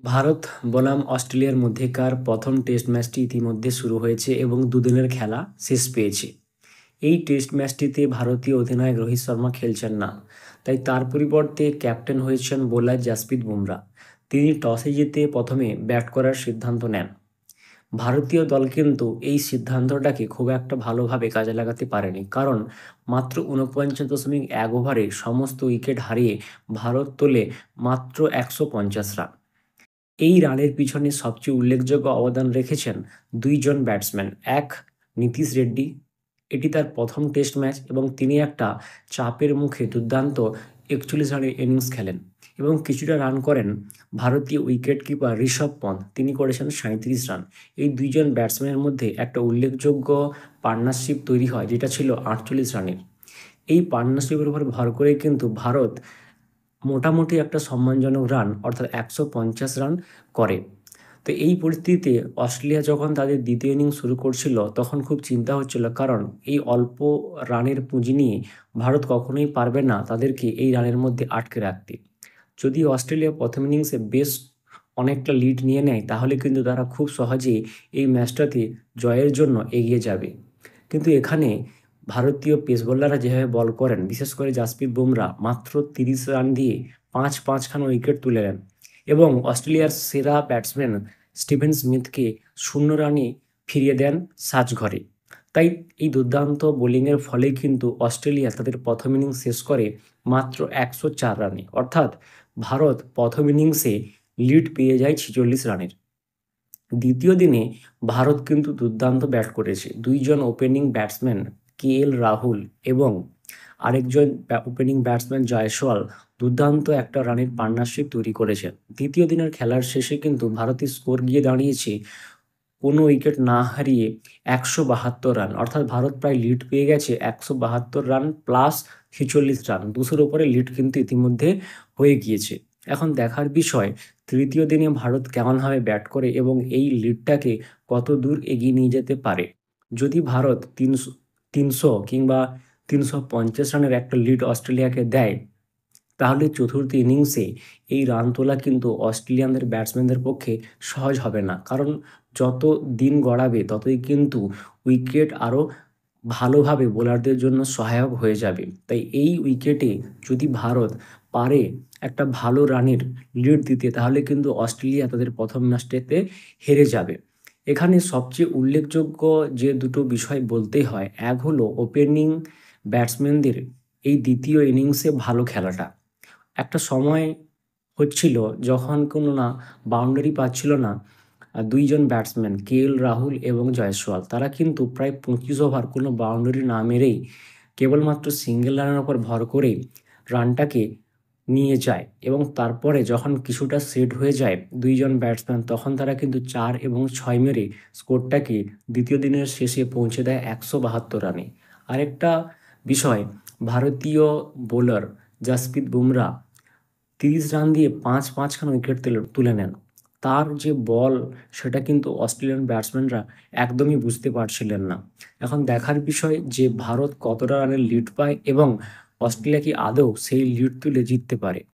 ভারত বনাম অস্ট্রেলিয়ার মধ্যেকার প্রথম টেস্ট ম্যাচটি ইতিমধ্যে শুরু হয়েছে এবং দুদিনের খেলা শেষ পেয়েছে। এই টেস্ট ম্যাচটিতে ভারতীয় অধিনায়ক রোহিত শর্মা খেলছেন না, তাই তার পরিবর্তে ক্যাপ্টেন হয়েছেন বোলার জাসপ্রীত বুমরা। তিনি টসে জিতে প্রথমে ব্যাট করার সিদ্ধান্ত নেন। ভারতীয় দল কিন্তু এই সিদ্ধান্তটাকে খুব একটা ভালোভাবে কাজে লাগাতে পারেনি, কারণ মাত্র ৪৯.১ ওভারে সমস্ত উইকেট হারিয়ে ভারত তোলে মাত্র ১৫০ রান। এই রানের পিছনে সবচেয়ে উল্লেখযোগ্য অবদান রেখেছেন দুইজন ব্যাটসম্যান। এক, নীতিশ রেড্ডি। এটি তার প্রথম টেস্ট ম্যাচ এবং তিনি একটা চাপের মুখে দুর্দান্ত ৪১ রানের ইনিংস খেলেন এবং কিছুটা রান করেন। ভারতীয় উইকেট কিপার ঋষভ পন্থ, তিনি করেছেন ৩৭ রান। এই দুইজন ব্যাটসম্যানের মধ্যে একটা উল্লেখযোগ্য পার্টনারশিপ তৈরি হয়, যেটা ছিল ৪৮ রানের। এই পার্টনারশিপের উপর ভর করে কিন্তু ভারত মোটামুটি একটা সম্মানজনক রান অর্থাৎ ১৫০ রান করে। তো এই পরিস্থিতিতে অস্ট্রেলিয়া যখন তাদের দ্বিতীয় ইনিংস শুরু করছিল তখন খুব চিন্তা হচ্ছিল, কারণ এই অল্প রানের পুঁজি নিয়ে ভারত কখনোই পারবে না তাদেরকে এই রানের মধ্যে আটকে রাখতে। যদি অস্ট্রেলিয়া প্রথম ইনিংসে বেশ অনেকটা লিড নিয়ে নেয় তাহলে কিন্তু তারা খুব সহজেই এই ম্যাচটাতে জয়ের জন্য এগিয়ে যাবে। কিন্তু এখানে ভারতীয় পেস বোলাররা যেভাবে বল করেন, বিশেষ করে জাসপ্রীত বুমরা মাত্র ৩০ রান দিয়ে পাঁচখানা উইকেট তুলে নেন এবং অস্ট্রেলিয়ার সেরা ব্যাটসম্যান স্টিভেন স্মিথকে ০ রানে ফিরিয়ে দেন সাজঘরে। তাই এই দুর্দান্ত বোলিংয়ের ফলে কিন্তু অস্ট্রেলিয়া তাদের প্রথম ইনিংস শেষ করে মাত্র ১০৪ রানে, অর্থাৎ ভারত প্রথম ইনিংসে লিড পেয়ে যায় ৪৬ রানের। দ্বিতীয় দিনে ভারত কিন্তু দুর্দান্ত ব্যাট করেছে। দুইজন ওপেনিং ব্যাটসম্যান রাহুল এবং আরেকজন ওপেনিং ব্যাটসম্যান জয়সওয়াল দুর্দান্ত একটা রানের পার্টনারশিপ তৈরি করেছেন। দ্বিতীয় দিনের খেলার শেষে কিন্তু ভারতের স্কোর গিয়ে দাঁড়িয়েছে কোনো উইকেট না হারিয়ে ১৭২ রান, অর্থাৎ ভারত প্রায় লিড পেয়ে গেছে ১৭২ রান প্লাস ৪৬ রান। ২০০-র উপরে লিড কিন্তু ইতিমধ্যে হয়ে গিয়েছে। এখন দেখার বিষয় তৃতীয় দিনে ভারত কেমনভাবে ব্যাট করে এবং এই লিডটাকে কত দূর এগিয়ে নিয়ে যেতে পারে। যদি ভারত ৩০০ কিংবা ৩৫০ রানের একটা লিড অস্ট্রেলিয়াকে দেয়, তাহলে চতুর্থ ইনিংসে এই রান তোলা কিন্তু অস্ট্রেলিয়ানদের ব্যাটসম্যানদের পক্ষে সহজ হবে না, কারণ যত দিন গড়াবে ততই কিন্তু উইকেট আরও ভালোভাবে বোলারদের জন্য সহায়ক হয়ে যাবে। তাই এই উইকেটে যদি ভারত পারে একটা ভালো রানের লিড দিতে, তাহলে কিন্তু অস্ট্রেলিয়া তাদের প্রথম ম্যাচটাতে হেরে যাবে। এখানে সবচেয়ে উল্লেখযোগ্য যে দুটো বিষয় বলতেই হয়, এক হলো ওপেনিং ব্যাটসম্যানদের এই দ্বিতীয় ইনিংসে ভালো খেলাটা। একটা সময় হচ্ছিল যখন কোনো না বাউন্ডারি পাচ্ছিল না দুইজন ব্যাটসম্যান রাহুল এবং জয়সওয়াল, তারা কিন্তু প্রায় ২৫ ওভার কোনো বাউন্ডারি না মেরেই কেবলমাত্র সিঙ্গেল রানের ওপর ভর করে রানটাকে নিয়ে যায় এবং তারপরে যখন কিছুটা সেট হয়ে যায় দুইজন ব্যাটসম্যান, তখন তারা কিন্তু ৪ এবং ৬ মেরে স্কোরটাকে দ্বিতীয় দিনের শেষে পৌঁছে দেয় ১৭২ রানে। আরেকটা বিষয়, ভারতীয় বোলার জাসপ্রীত বুমরা ৩০ রান দিয়ে পাঁচখানা উইকেট তুলে নেন। তার যে বল, সেটা কিন্তু অস্ট্রেলিয়ান ব্যাটসম্যানরা একদমই বুঝতে পারছিলেন না। এখন দেখার বিষয় যে ভারত কতটা রানের লিড পায় এবং অস্ট্রেলিয়া কি আদৌ সেই লিড তুলে জিততে পারে।